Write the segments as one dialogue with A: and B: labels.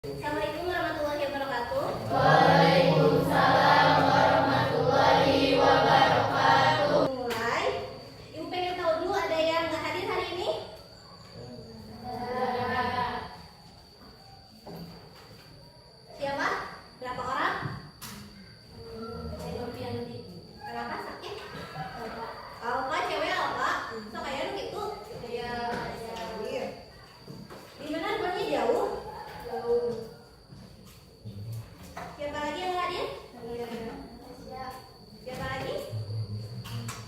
A: Assalamualaikum warahmatullahi wabarakatuh.
B: Waalaikumsalam warahmatullahi wabarakatuh.
A: Mulai. Ibu pengen tahu dulu, ada yang nggak hadir hari ini? Siapa? Berapa orang? Kenapa sakit? Apa cewek apa? So kayak gitu. Iya. Di mana rumahnya jauh? Siapa lagi yang hadir? Siapa lagi?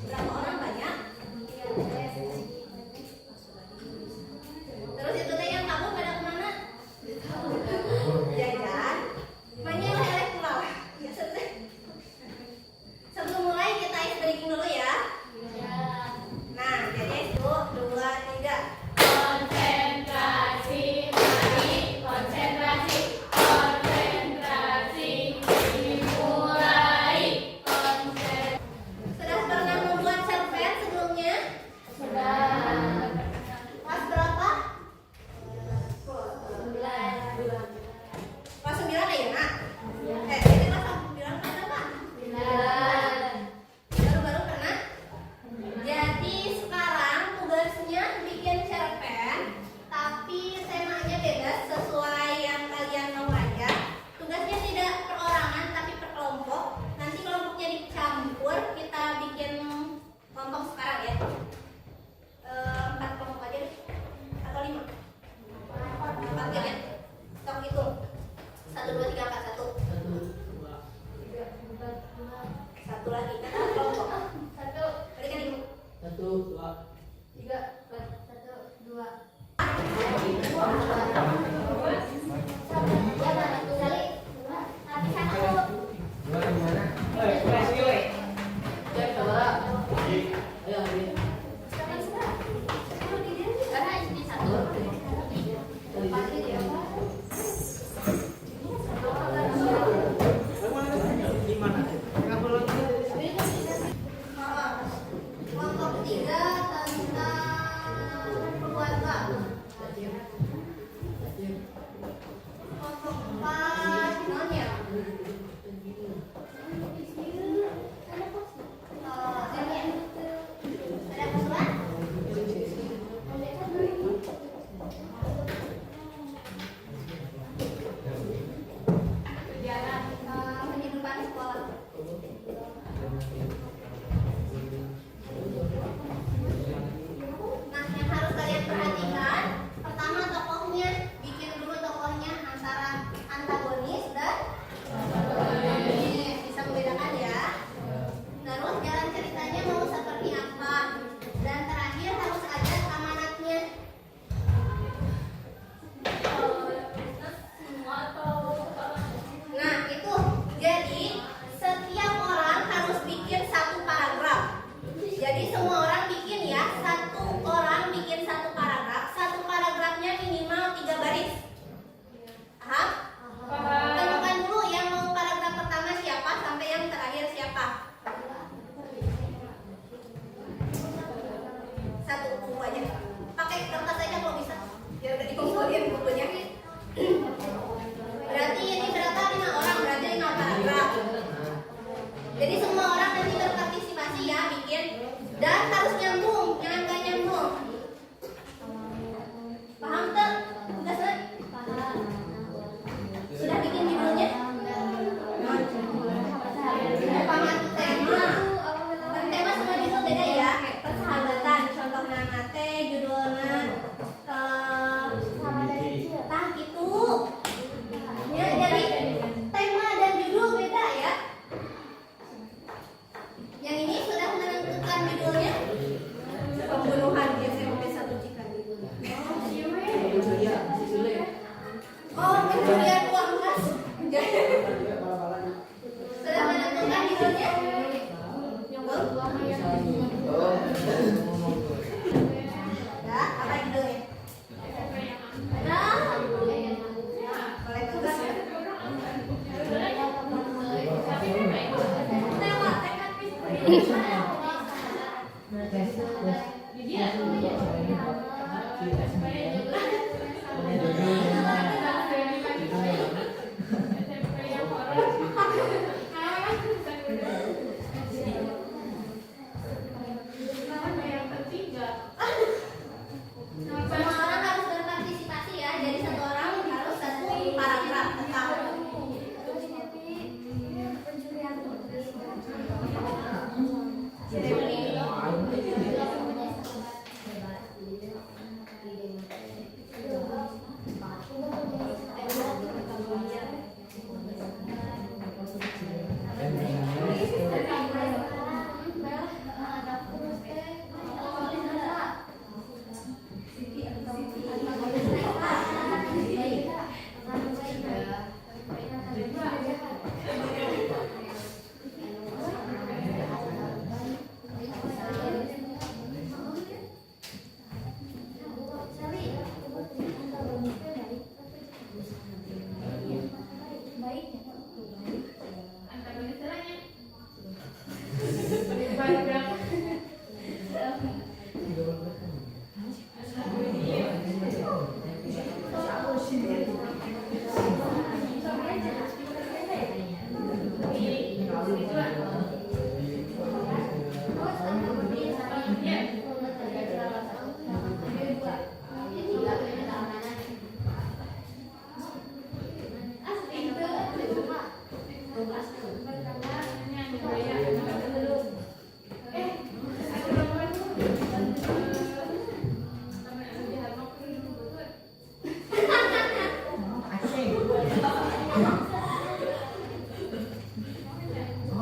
A: Berapa orang banyak? Terus itu teh yang kamu pada kemana? Jajan. Mainnya elektoral. Ya selesai. Sebelum mulai kita ice breaking dulu ya. Nah, jadi itu 2, 3.
B: Konsentrasi, mari konsentrasi, konsentrasi, dimulai.
A: Sudah pernah membuat cerpen sebelumnya?
B: Sudah.
A: Kelas berapa?
B: 9.
A: Kelas 9 ya, Nak? Jadi kelas 9 kenapa?
B: 9.
A: Baru-baru pernah? Jadi sekarang tugasnya bikin cerpen, tapi temanya beda sesuai yang kalian mau aja. Tugasnya tidak perorangan tapi per kelompok. Nanti kelompoknya dicampur, kita bikin kelompok sekarang ya. 4 kelompok aja deh. Atau 5? 4 ya. Stok hitung. 1, 2, 3, 4, 1. 1 lagi. Kan ada kelompok.
B: 1,
A: Balikan ibu.
C: 1, 2,
B: 3, 4, 1, 2.
C: dua di mana? Ayo, Adi. Di mana? Enggak perlu lagi.
A: Kelompok 3 tentang keluarga. Kelompok 4 non ya? Ada usulan? Kehidupan sekolah. Nah, yang harus kalian perhatikan, pertama tokohnya, bikin dulu tokohnya antara antagonis dan protagonis. Bisa membedakan ya. Terus jalan ceritanya mau seperti apa, dan terakhir harus ada amanatnya. Nah, itu jadi setiap orang harus bikin 1 paragraf. Jadi semua orang bikin ya, 1 orang bikin 1 paragraf. 1 paragrafnya minimal 3 baris. Paham? Tentukan dulu yang mau paragraf pertama siapa sampai yang terakhir siapa. 1 buku aja. Pakai kertas aja kalau bisa. Biar udah dikumpulin bukunya. Berarti ini berapa? 5 orang, berarti 5 paragraf. Jadi semua orang nanti berpartisipasi ya bikin, dan harus nyambung, jangan nggak nyambung. Paham tak? Udah selesai? Sudah bikin judulnya? Paham tema. Dan tema semua judul beda ya. Persahabatan, contohnya nate, judulnya tah gitu. Ya, jadi tema dan judul beda ya. Yang ini sudah menentukan judulnya. Pembunuhan SMP 1 Cikan. Oh, pencurian uang kas. Sudah menentukan judulnya? Ya, apa judulnya? Nah, boleh tugas ya.
C: Jadi Oh,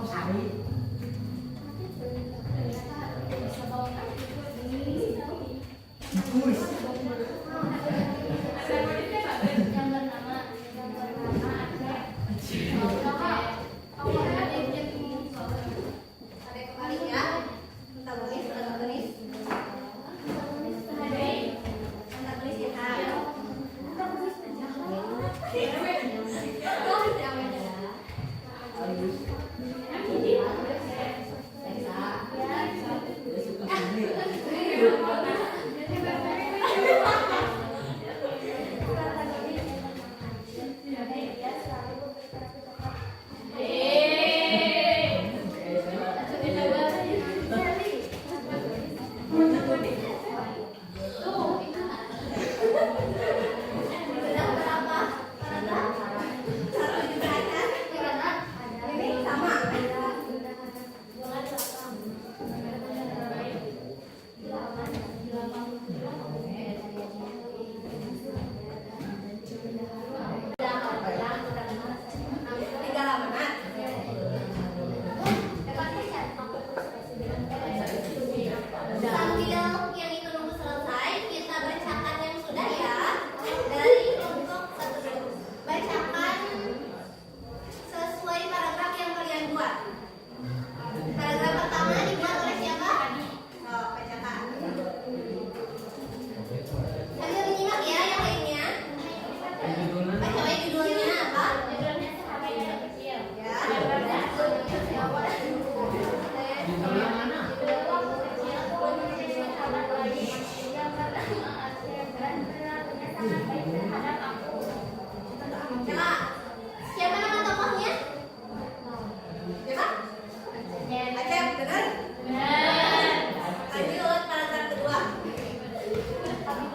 C: sari. Kuis.
A: Ada kembali ya. Antagonis, antagonis. Antagonis ya. Sudah berapa? Satu juga ada. Ini sama. Tiga halaman. Sambil yang itu nunggu selesai, kita bacakan yang sudah ya. Dari kelompok 1 bacakan sesuai paragraf yang kalian buat. Paragraf pertama dibuat oleh siapa? Oh, bacakan. Sambil menyimak ya yang lainnya. Baca baik judulnya apa? Ya.
C: Judulnya mana?
A: Coba. Siapa nama tokohnya? Siapa? Acep, benar? Lanjut paragraf kedua. Lanjut.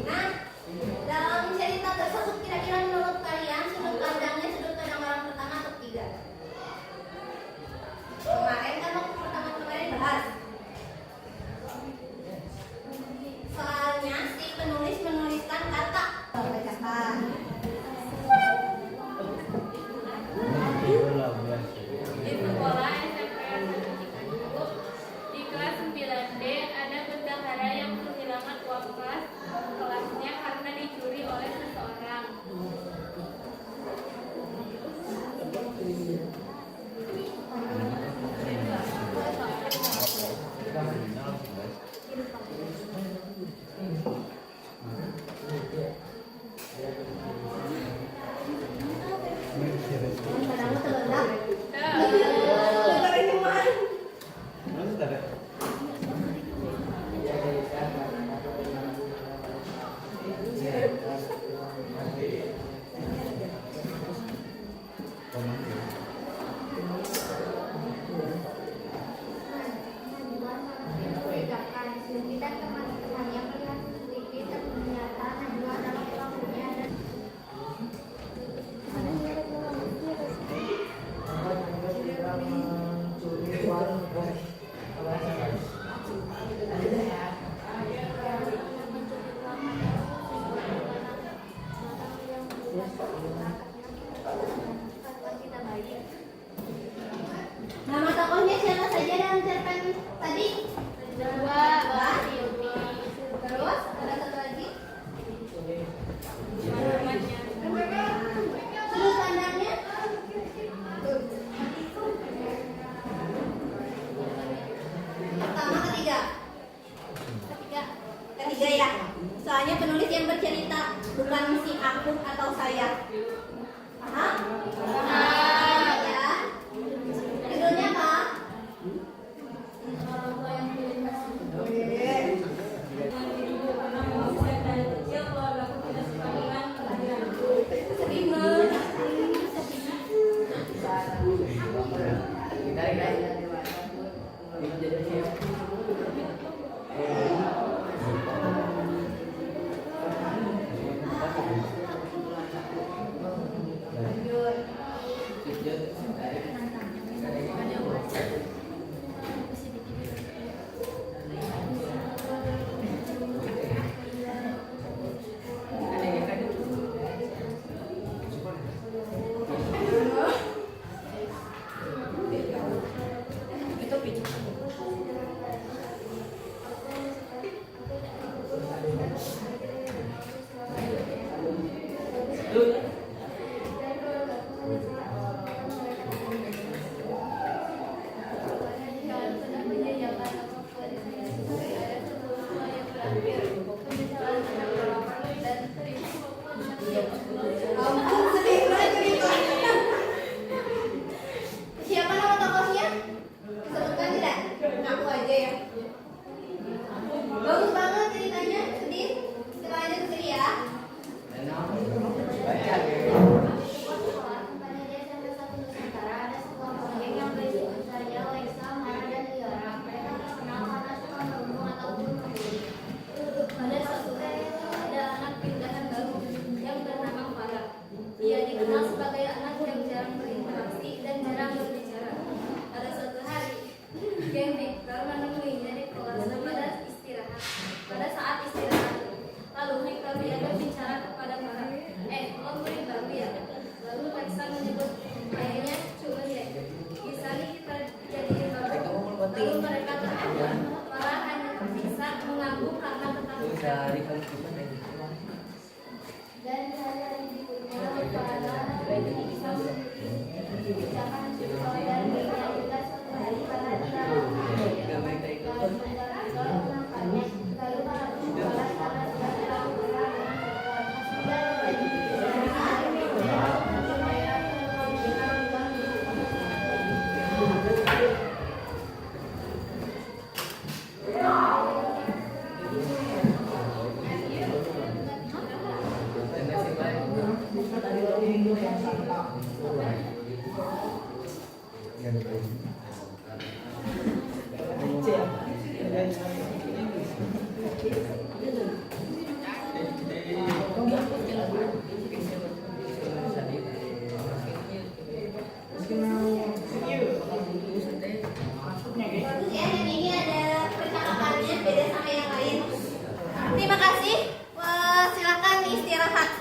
A: Nah, dalam cerita tersebut kira-kira menurut kalian sudut pandangnya sudut pandang orang pertama atau ketiga? Kemarin kan waktu pertama kemarin bahas. Soalnya si penulis menuliskan kata. Bacakan.
D: Di sekolah SMPN Cikanjur, di kelas 9D ada bendahara yang kehilangan uang kelasnya karena dicuri oleh seseorang.
A: Padahal terledak. Dengerin cuman.
B: Dan teman-teman yang melihat CCTV dan ternyata Najwa adalah pelakunya dan kita baik.
A: Nama tokohnya siapa saja dalam cerpen tadi?
B: Dua,
A: Terus ada satu lagi. Sudut pandangnya? Pertama, ketiga. Ketiga ya. Soalnya penulis yang bercerita, bukan si aku atau saya. Paham? Paham ya. Judulnya apa? Ampun, sedih banget ceritanya. Siapa nama tokohnya? Disebutkan tidak? Aku aja ya. Bagus banget ceritanya, sedih. Kita lanjut sedih ya.
B: Pada dia sampai satu Nusantara ada sebuah proyek yang berisi saja Lexa, Mara, dan Tiara. Mereka terkenal karena suka merenung ataupun membuli.
D: Pada suatu hari ada anak pindahan baru yang bernama Farah. Dia dikenal sebagai anak yang jarang berinteraksi dan jarang berbicara. Pada suatu hari, geng Victor menemuinya di kelas pada saat istirahat. Lalu Victor diajak bicara kepada Farah. Lo murid baru ya? Lalu Lexa menyebut, kayaknya cuma ya. Bisa nih kita jadiin baru. Lalu mereka tertawa. Farah hanya tersiksa mengangguk karena ketakutan.
B: Dan hari berikutnya Farah bisa membicarakan soal dan dia juga suatu hari Farah tidak lalu Farah berjualan karena sudah terlalu berat
A: Bagus ya, dan ini ada percakapannya beda sama yang lain. Terima kasih. Silakan istirahat.